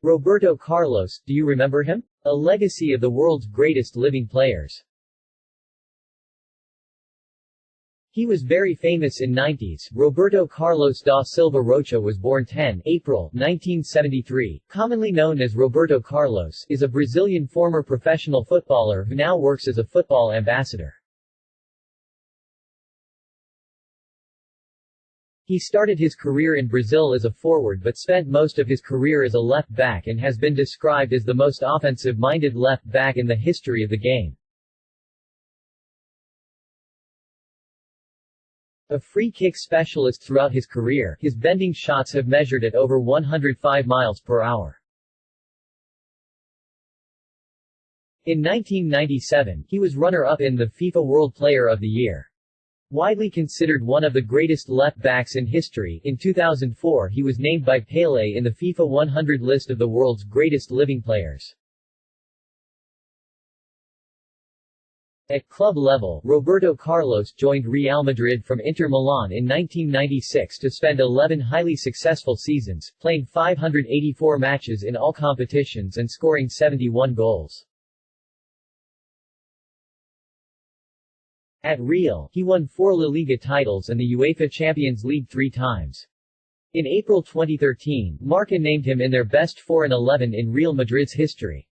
Roberto Carlos, do you remember him? A legacy of the world's greatest living players. He was very famous in 90s. Roberto Carlos da Silva Rocha was born 10 April 1973, commonly known as Roberto Carlos, is a Brazilian former professional footballer who now works as a football ambassador. He started his career in Brazil as a forward but spent most of his career as a left back and has been described as the most offensive-minded left back in the history of the game. A free kick specialist throughout his career, his bending shots have measured at over 105 miles per hour. In 1997, he was runner-up in the FIFA World Player of the Year. Widely considered one of the greatest left-backs in history, in 2004 he was named by Pelé in the FIFA 100 list of the world's greatest living players. At club level, Roberto Carlos joined Real Madrid from Inter Milan in 1996 to spend 11 highly successful seasons, playing 584 matches in all competitions and scoring 71 goals. At Real, he won 4 La Liga titles and the UEFA Champions League 3 times. In April 2013, Marca named him in their best 4 and 11 in Real Madrid's history.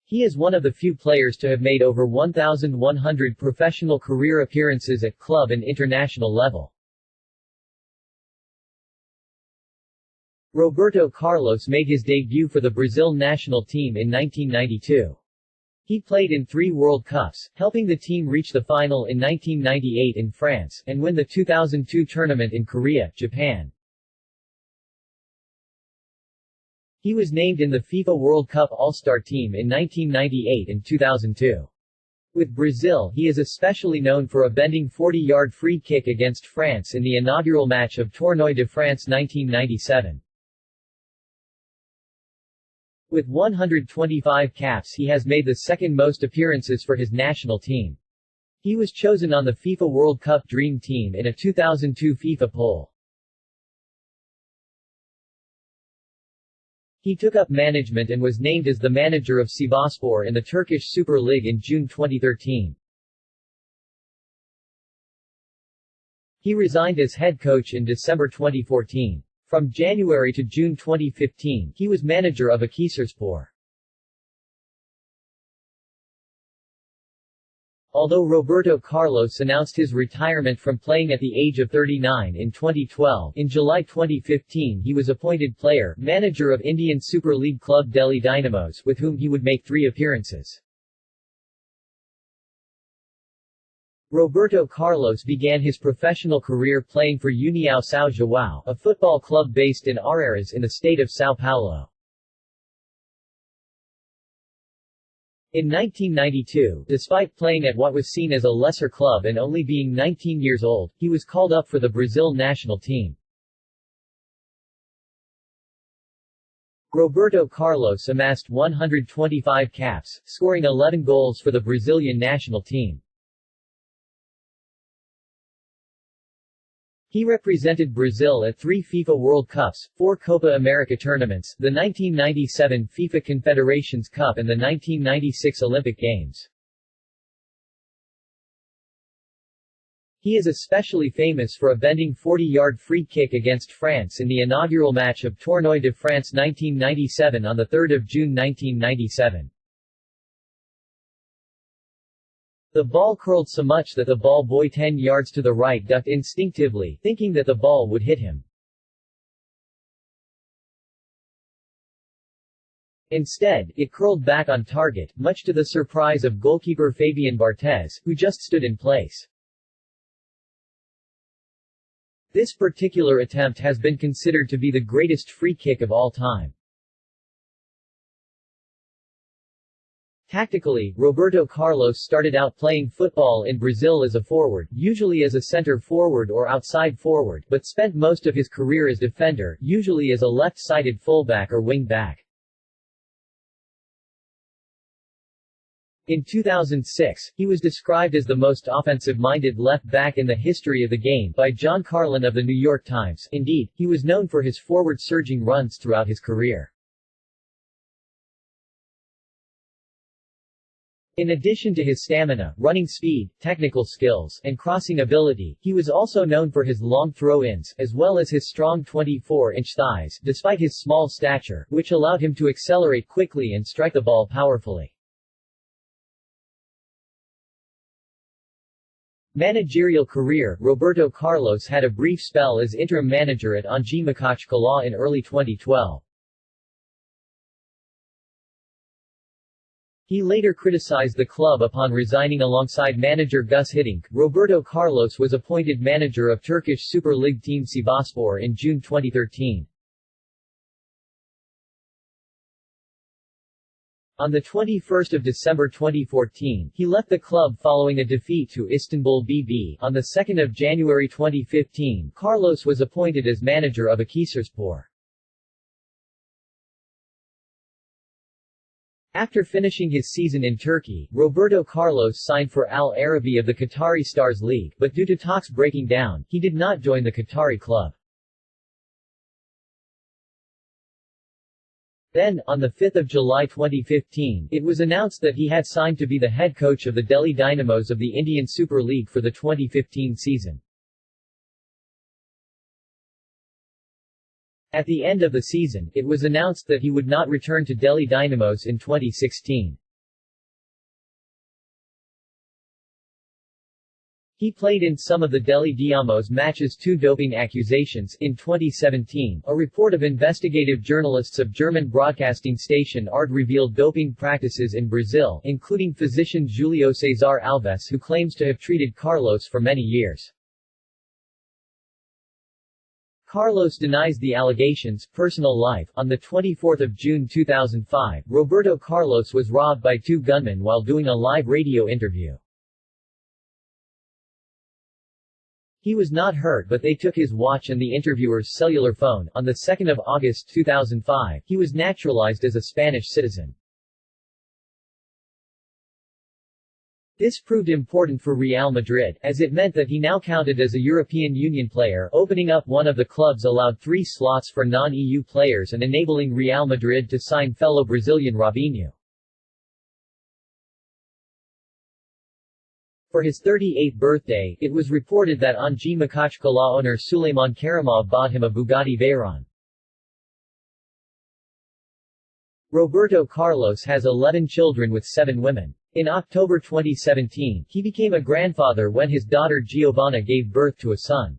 He is one of the few players to have made over 1,100 professional career appearances at club and international level. Roberto Carlos made his debut for the Brazil national team in 1992. He played in 3 World Cups, helping the team reach the final in 1998 in France, and win the 2002 tournament in Korea, Japan. He was named in the FIFA World Cup All-Star team in 1998 and 2002. With Brazil, he is especially known for a bending 40-yard free kick against France in the inaugural match of Tournoi de France 1997. With 125 caps, he has made the second most appearances for his national team. He was chosen on the FIFA World Cup Dream Team in a 2002 FIFA poll. He took up management and was named as the manager of Sivasspor in the Turkish Super League in June 2013. He resigned as head coach in December 2014. From January to June 2015, he was manager of Akhisarspor. Although Roberto Carlos announced his retirement from playing at the age of 39 in 2012, in July 2015 he was appointed player-manager of Indian Super League club Delhi Dynamos, with whom he would make 3 appearances. Roberto Carlos began his professional career playing for União São João, a football club based in Araras in the state of São Paulo. In 1992, despite playing at what was seen as a lesser club and only being 19 years old, he was called up for the Brazil national team. Roberto Carlos amassed 125 caps, scoring 11 goals for the Brazilian national team. He represented Brazil at 3 FIFA World Cups, 4 Copa America tournaments, the 1997 FIFA Confederations Cup and the 1996 Olympic Games. He is especially famous for a bending 40-yard free kick against France in the inaugural match of Tournoi de France 1997 on 3 June 1997. The ball curled so much that the ball boy 10 yards to the right ducked instinctively, thinking that the ball would hit him. Instead, it curled back on target, much to the surprise of goalkeeper Fabian Barthez, who just stood in place. This particular attempt has been considered to be the greatest free kick of all time. Tactically, Roberto Carlos started out playing football in Brazil as a forward, usually as a center forward or outside forward, but spent most of his career as defender, usually as a left-sided fullback or wing back. In 2006, he was described as the most offensive-minded left back in the history of the game by John Carlin of The New York Times. Indeed, he was known for his forward-surging runs throughout his career. In addition to his stamina, running speed, technical skills, and crossing ability, he was also known for his long throw-ins, as well as his strong 24-inch thighs, despite his small stature, which allowed him to accelerate quickly and strike the ball powerfully. Managerial career. Roberto Carlos had a brief spell as interim manager at Anji Makachkala in early 2012. He later criticized the club upon resigning alongside manager Gus Hiddink. Roberto Carlos was appointed manager of Turkish Super League team Sivasspor in June 2013. On 21 December 2014, he left the club following a defeat to Istanbul BB. On 2 January 2015, Carlos was appointed as manager of Akhisarspor. After finishing his season in Turkey, Roberto Carlos signed for Al Arabi of the Qatari Stars League, but due to talks breaking down, he did not join the Qatari club. Then, on 5 July 2015, it was announced that he had signed to be the head coach of the Delhi Dynamos of the Indian Super League for the 2015 season. At the end of the season, it was announced that he would not return to Delhi Dynamos in 2016. He played in some of the Delhi Dynamos matches. 2 doping accusations. In 2017, a report of investigative journalists of German broadcasting station ARD revealed doping practices in Brazil, including physician Julio Cesar Alves, who claims to have treated Carlos for many years. Carlos denies the allegations. Personal life. On 24 June 2005, Roberto Carlos was robbed by 2 gunmen while doing a live radio interview. He was not hurt, but they took his watch and the interviewer's cellular phone. On 2 August 2005, he was naturalized as a Spanish citizen. This proved important for Real Madrid, as it meant that he now counted as a European Union player, opening up one of the club's allowed 3 slots for non-EU players and enabling Real Madrid to sign fellow Brazilian Robinho. For his 38th birthday, it was reported that Anji Makachkala owner Suleyman Karimov bought him a Bugatti Veyron. Roberto Carlos has 11 children with 7 women. In October 2017, he became a grandfather when his daughter Giovanna gave birth to a son.